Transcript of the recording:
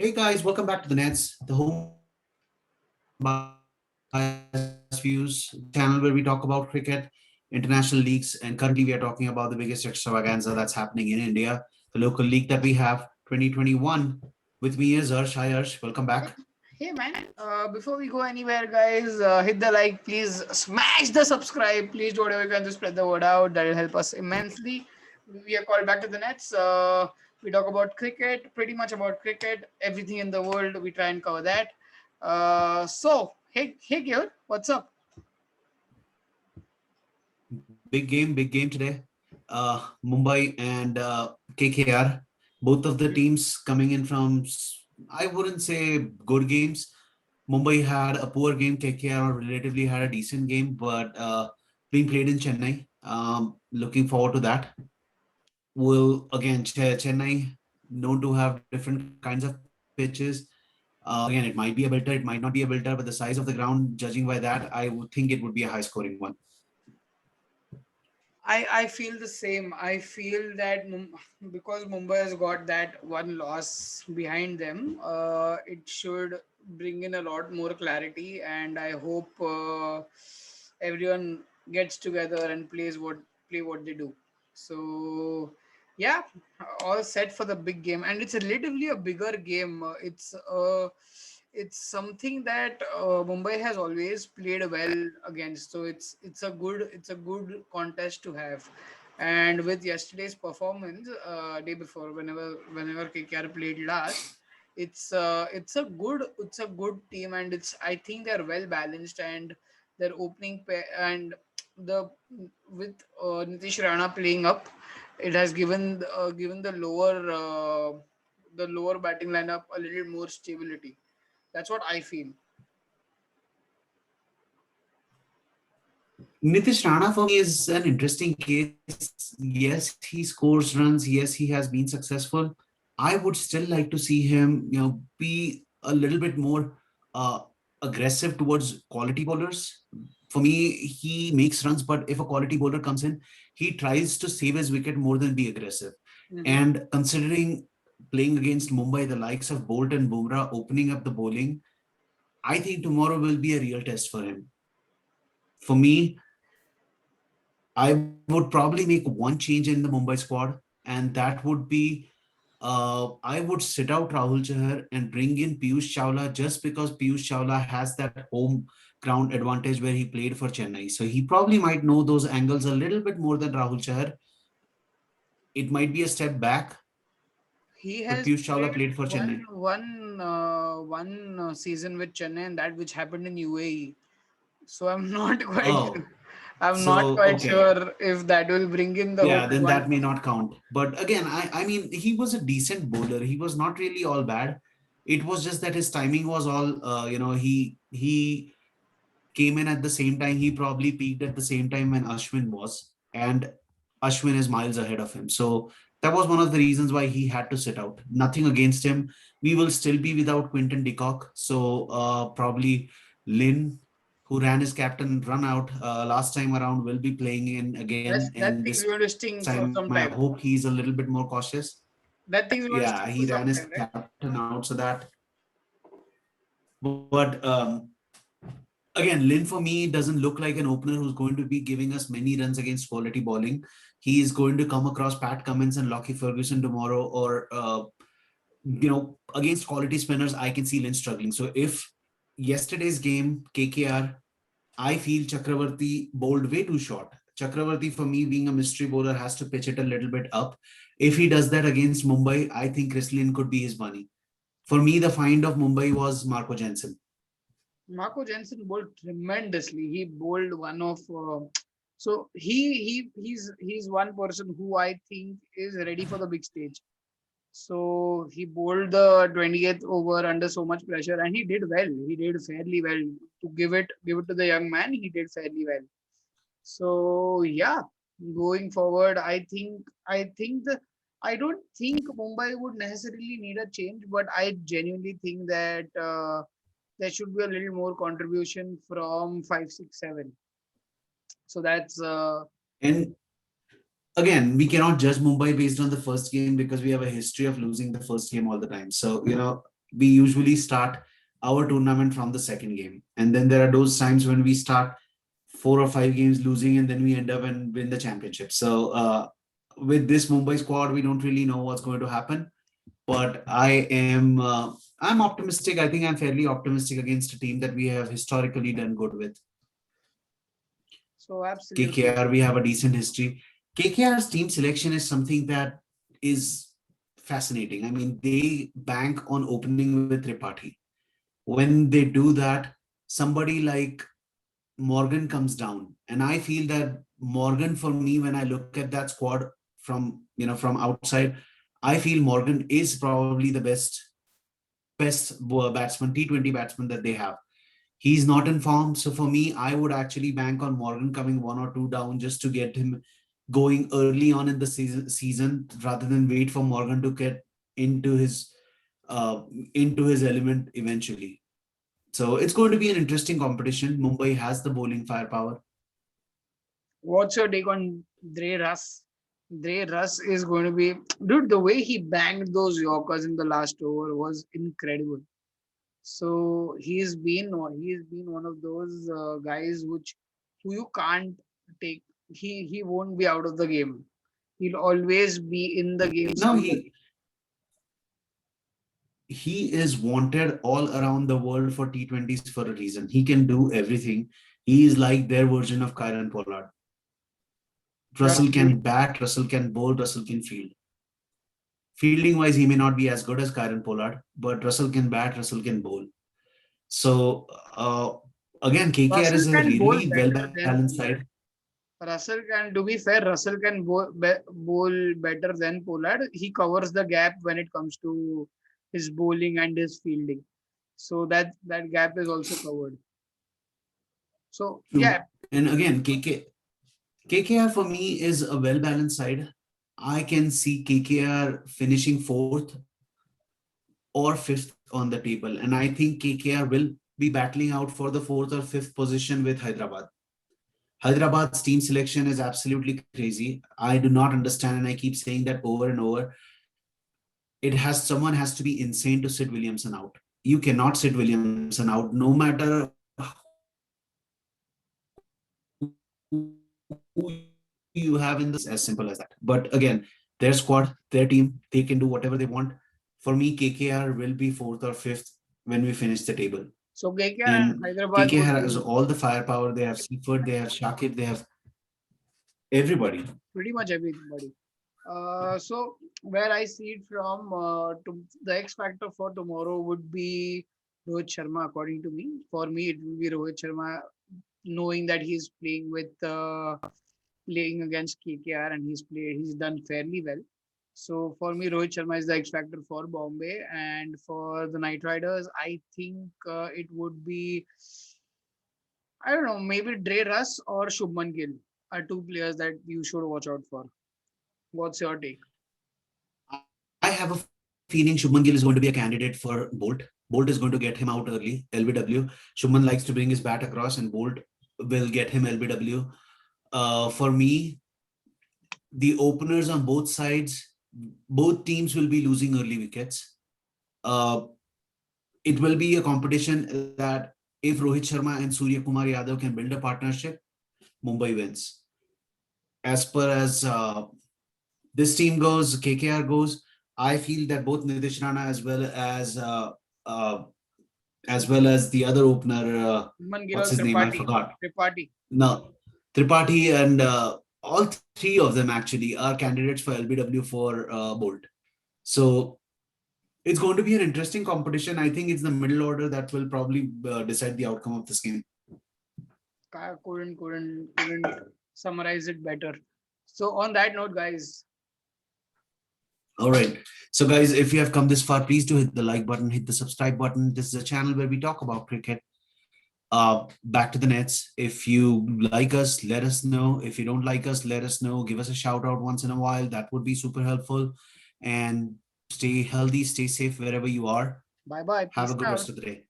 Hey guys, welcome back to the Nets, the home of unbiased views, the channel where we talk about cricket, international leagues, and currently we are talking about the biggest extravaganza that's happening in India, the local league that we have, 2021. With me is Arsh. Hi Arsh, welcome Hey, back. hey man, before we go anywhere, guys, hit the like, please smash the subscribe. Please do whatever you can to spread the word out. That will help us immensely. We are called back to the nets. We talk about cricket, pretty much about cricket, everything in the world. We try and cover that. Hey, Georg, what's up? Big game today. Mumbai and KKR, both of the teams coming in from, I wouldn't say good games. Mumbai had a poor game. KKR relatively had a decent game, but being played in Chennai. Looking forward to that. Will again Chennai known to have different kinds of pitches. Again, it might be a belter, it might not be a belter, but the size of the ground, judging by that, I would think it would be a high scoring one. I feel the same. I feel that because Mumbai has got that one loss behind them, it should bring in a lot more clarity, and I hope everyone gets together and play what they do. So yeah, all set for the big game, and it's relatively a bigger game. It's something that Mumbai has always played well against. So it's a good contest to have. And with yesterday's performance, day before, whenever KKR played last, it's a good team, and it's I think they're well balanced, and their opening pair and the with Nitish Rana playing up, it has given the lower batting lineup a little more stability. That's what I feel. Nitish Rana for me is an interesting case. Yes, he scores runs. Yes, he has been successful. I would still like to see him, be a little bit more uh, aggressive towards quality bowlers. For me, he makes runs, but if a quality bowler comes in, he tries to save his wicket more than be aggressive. Hmm. And considering playing against Mumbai, the likes of Bolt and Bumrah opening up the bowling, I think tomorrow will be a real test for him. For me, I would probably make one change in the Mumbai squad, and that would be I would sit out Rahul Chahar and bring in Piyush Chawla just because Piyush Chawla has that home ground advantage where he played for Chennai. So he probably might know those angles a little bit more than Rahul Chahar. It might be a step back, He but has Piyush Chawla played played for Chennai. one season with Chennai, and that which happened in UAE. So I'm not quite Oh, I'm not so quite okay. sure if that will bring in the whole Yeah, then one. that may not count. But again, I mean, he was a decent bowler. He was not really all bad. It was just that his timing was all, he came in at the same time. He probably peaked at the same time when Ashwin was, and Ashwin is miles ahead of him. So that was one of the reasons why he had to sit out. Nothing against him. We will still be without Quinton de Kock. So probably Lynn, who ran his captain run out last time around, will be playing in again. And That this thing's time, going to I sting hope for he's a some little time. bit more cautious. That thing's going to Yeah, sting he for ran some his time, right? captain out so that. But again, Lynn for me doesn't look like an opener who's going to be giving us many runs against quality bowling. He is going to come across Pat Cummins and Lockie Ferguson tomorrow, or against quality spinners. I can see Lynn struggling. So if yesterday's game KKR, I feel Chakravarti bowled way too short. Chakravarti, for me, being a mystery bowler, has to pitch it a little bit up. If he does that against Mumbai, I think Chris Lynn could be his money. For me, the find of Mumbai was Marco Jensen. Marco Jensen bowled tremendously. He bowled one of so he's one person who I think is ready for the big stage. So he bowled the 20th over under so much pressure, and he did well. He did fairly well. To give it to the young man, he did fairly well. So yeah, going forward, I don't think Mumbai would necessarily need a change, but I genuinely think that there should be a little more contribution from 5, 6, 7. So that's And again, we cannot judge Mumbai based on the first game because we have a history of losing the first game all the time. So, we usually start our tournament from the second game. And then there are those times when we start 4 or 5 games losing and then we end up and win the championship. So with this Mumbai squad, we don't really know what's going to happen. But I'm optimistic. I think I'm fairly optimistic against a team that we have historically done good with. So absolutely. KKR, we have a decent history. KKR's team selection is something that is fascinating. I mean, they bank on opening with Tripathi. When they do that, somebody like Morgan comes down, and I feel that Morgan, for me, when I look at that squad from from outside, I feel Morgan is probably the best batsman, T20 batsman that they have. He's not in form, so for me, I would actually bank on Morgan coming 1 or 2 down just to get him going early on in the season rather than wait for Morgan to get into his uh, into his element eventually. So it's going to be an interesting competition. Mumbai has the bowling firepower. What's your take on Dre Russ? Dre Russ is going to be, dude. The way he banged those Yorkers in the last over was incredible. So he's been one of those guys who you can't take. He won't be out of the game. He'll always be in the game Now somewhere. he is wanted all around the world for T20s for a reason. He can do everything. He is like their version of Kyron Pollard. You're Russell absolutely can bat, Russell can bowl, Russell can field. Fielding wise, he may not be as good as Kyron Pollard, but Russell can bat, Russell can bowl. So again, KKR Russell is a can bowl really well better than balanced Pollard. side. Russell can, to be fair, Russell can bowl better than Pollard. He covers the gap when it comes to his bowling and his fielding. So that gap is also covered. So True. yeah, And again, KKR for me is a well balanced side. I can see KKR finishing fourth or fifth on the table, and I think KKR will be battling out for the fourth or fifth position with Hyderabad. Hyderabad's team selection is absolutely crazy. I do not understand, and I keep saying that over and over. Someone has to be insane to sit Williamson out. You cannot sit Williamson out, no matter who you have in the side. It's as simple as that. But again, their squad, their team, they can do whatever they want. For me, KKR will be fourth or fifth when we finish the table. so KKR and And Hyderabad KKR would has be all the firepower. They have Seaford, they have Shakib, they have everybody. pretty much everybody. So where I see it from, the X factor for tomorrow would be Rohit Sharma, according to me. For me, it will be Rohit Sharma, knowing that he's playing against KKR and he's done fairly well. So for me, Rohit Sharma is the X factor for Bombay, and for the Knight Riders, I think it would be, I don't know, maybe Dre Russ or Shubman Gill are two players that you should watch out for. What's your take? I have a feeling Shubman Gill is going to be a candidate for Bolt. Bolt is going to get him out early, LBW. Shubman likes to bring his bat across, and Bolt will get him LBW. For me, the openers on both sides, both teams will be losing early wickets. Uh, it will be a competition that if Rohit Sharma and Surya Kumar Yadav can build a partnership, Mumbai wins. As per as this team goes, KKR goes, I feel that both Nitish Rana uh, as well as the other opener, Shubman Gill what's or his name? I Tripathi? forgot. Tripathi. No, Tripathi and all three of them actually are candidates for LBW for Bolt. So it's going to be an interesting competition. I think it's the middle order that will probably decide the outcome of this game. Couldn't summarize it better. So on that note, guys, All right. So, guys, if you have come this far, please do hit the like button, hit the subscribe button. This is a channel where we talk about cricket. Back to the nets. If you like us, let us know. If you don't like us, let us know. Give us a shout out once in a while. That would be super helpful. And stay healthy, stay safe wherever you are. bye bye. Have Peace a good out. rest of the day.